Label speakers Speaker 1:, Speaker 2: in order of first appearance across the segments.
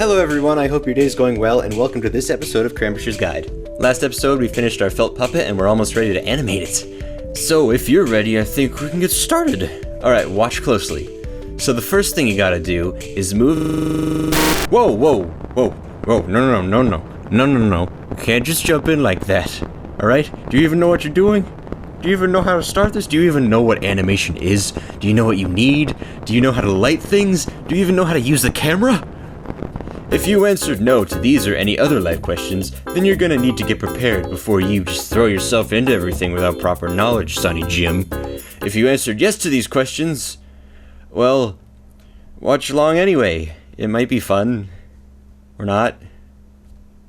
Speaker 1: Hello everyone, I hope your day is going well, and welcome to this episode of Crambush's Guide. Last episode we finished our felt puppet and we're almost ready to animate it. So if you're ready, I think we can get started. Alright, watch closely. So the first thing you gotta do is move... Whoa, no. You can't just jump in like that. Alright? Do you even know what you're doing? Do you even know how to start this? Do you even know what animation is? Do you know what you need? Do you know how to light things? Do you even know how to use the camera? If you answered no to these or any other life questions, then you're gonna need to get prepared before you just throw yourself into everything without proper knowledge, Sonny Jim. If you answered yes to these questions, well, watch along anyway. It might be fun. Or not.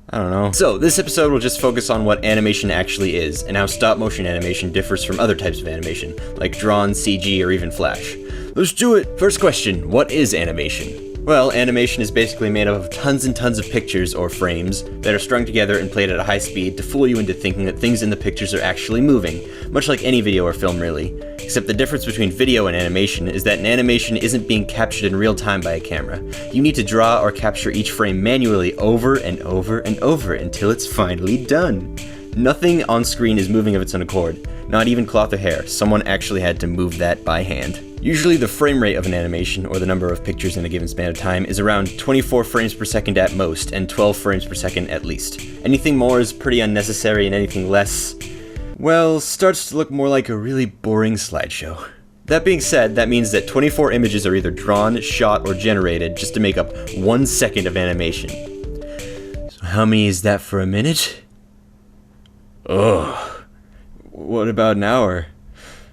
Speaker 1: I don't know. So, this episode will just focus on what animation actually is, and how stop-motion animation differs from other types of animation, like drawn, CG, or even Flash. Let's do it! First question, what is animation? Well, animation is basically made up of tons and tons of pictures, or frames, that are strung together and played at a high speed to fool you into thinking that things in the pictures are actually moving, much like any video or film really. Except the difference between video and animation is that an animation isn't being captured in real time by a camera. You need to draw or capture each frame manually over and over and over until it's finally done. Nothing on screen is moving of its own accord, not even cloth or hair. Someone actually had to move that by hand. Usually the frame rate of an animation, or the number of pictures in a given span of time, is around 24 frames per second at most, and 12 frames per second at least. Anything more is pretty unnecessary, and anything less, well, starts to look more like a really boring slideshow. That being said, that means that 24 images are either drawn, shot, or generated just to make up 1 second of animation. So how many is that for a minute? Ugh. What about an hour?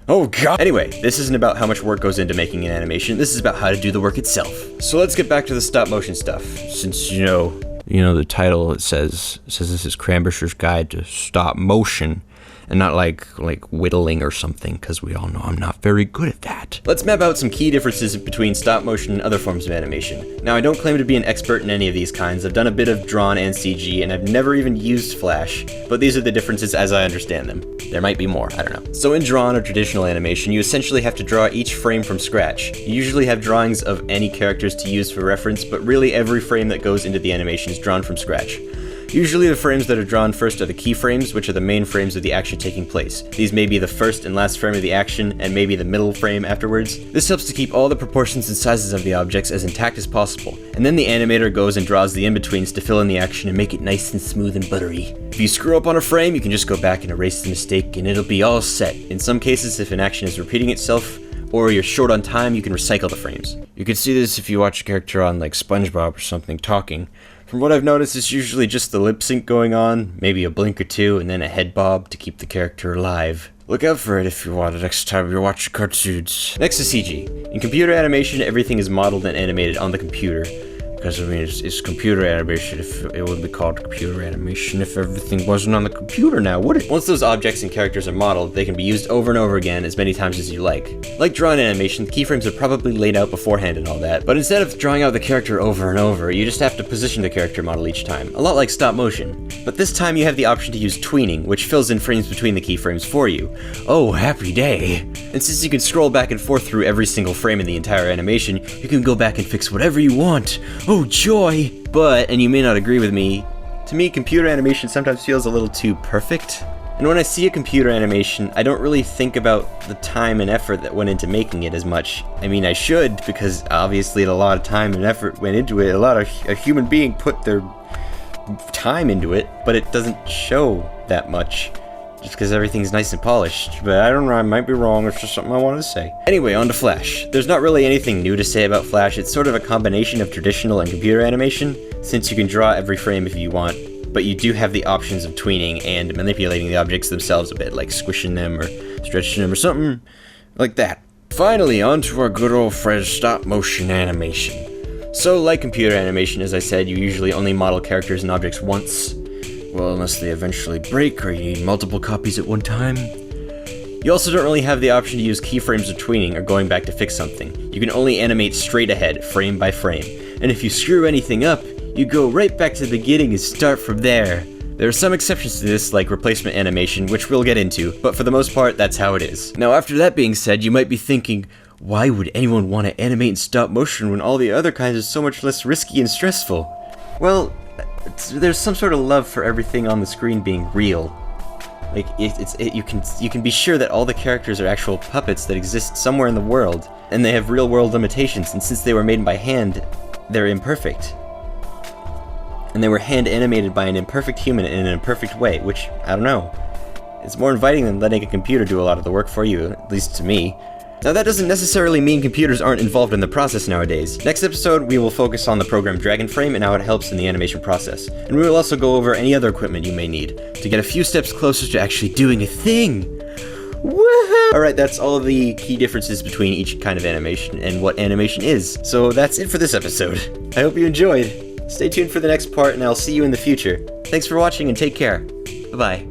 Speaker 1: Oh god! Anyway, this isn't about how much work goes into making an animation, this is about how to do the work itself. So let's get back to the stop motion stuff, since you know the title, it says this is Crambush's Guide to Stop Motion, and not like whittling or something, because we all know I'm not very good at that. Let's map out some key differences between stop motion and other forms of animation. Now, I don't claim to be an expert in any of these kinds. I've done a bit of drawn and CG, and I've never even used Flash, but these are the differences as I understand them. There might be more, I don't know. So in drawn or traditional animation, you essentially have to draw each frame from scratch. You usually have drawings of any characters to use for reference, but really every frame that goes into the animation is drawn from scratch. Usually the frames that are drawn first are the keyframes, which are the main frames of the action taking place. These may be the first and last frame of the action, and maybe the middle frame afterwards. This helps to keep all the proportions and sizes of the objects as intact as possible, and then the animator goes and draws the in-betweens to fill in the action and make it nice and smooth and buttery. If you screw up on a frame, you can just go back and erase the mistake, and it'll be all set. In some cases, if an action is repeating itself, or you're short on time, you can recycle the frames. You can see this if you watch a character on like SpongeBob or something talking. From what I've noticed, it's usually just the lip sync going on, maybe a blink or two, and then a head bob to keep the character alive. Look out for it if you want it next time you're watching cartoons. Next is CG. In computer animation, everything is modeled and animated on the computer. Because, I mean, it's computer animation. If it would be called computer animation if everything wasn't on the computer now, would it? Once those objects and characters are modeled, they can be used over and over again as many times as you like. Like drawn animation, the keyframes are probably laid out beforehand and all that, but instead of drawing out the character over and over, you just have to position the character model each time, a lot like stop motion. But this time you have the option to use tweening, which fills in frames between the keyframes for you. Oh, happy day! And since you can scroll back and forth through every single frame in the entire animation, you can go back and fix whatever you want. Oh, joy! But, and you may not agree with me, to me computer animation sometimes feels a little too perfect. And when I see a computer animation, I don't really think about the time and effort that went into making it as much. I mean, I should, because obviously a lot of time and effort went into it. A human being put their time into it, but it doesn't show that much. Just because everything's nice and polished, but I don't know, I might be wrong, it's just something I wanted to say. Anyway, on to Flash. There's not really anything new to say about Flash, it's sort of a combination of traditional and computer animation, since you can draw every frame if you want, but you do have the options of tweening and manipulating the objects themselves a bit, like squishing them or stretching them or something like that. Finally, on to our good old friend stop motion animation. So, like computer animation, as I said, you usually only model characters and objects once. Well, unless they eventually break or you need multiple copies at one time. You also don't really have the option to use keyframes or tweening or going back to fix something. You can only animate straight ahead, frame by frame. And if you screw anything up, you go right back to the beginning and start from there. There are some exceptions to this, like replacement animation, which we'll get into, but for the most part, that's how it is. Now, after that being said, you might be thinking, why would anyone want to animate in stop motion when all the other kinds are so much less risky and stressful? Well, there's some sort of love for everything on the screen being real. Like, you can be sure that all the characters are actual puppets that exist somewhere in the world, and they have real-world limitations, and since they were made by hand, they're imperfect. And they were hand-animated by an imperfect human in an imperfect way, which, I don't know. It's more inviting than letting a computer do a lot of the work for you, at least to me. Now that doesn't necessarily mean computers aren't involved in the process nowadays. Next episode, we will focus on the program DragonFrame and how it helps in the animation process. And we will also go over any other equipment you may need to get a few steps closer to actually doing a thing. Woohoo! Alright, that's all of the key differences between each kind of animation and what animation is. So that's it for this episode. I hope you enjoyed. Stay tuned for the next part and I'll see you in the future. Thanks for watching and take care. Bye-bye.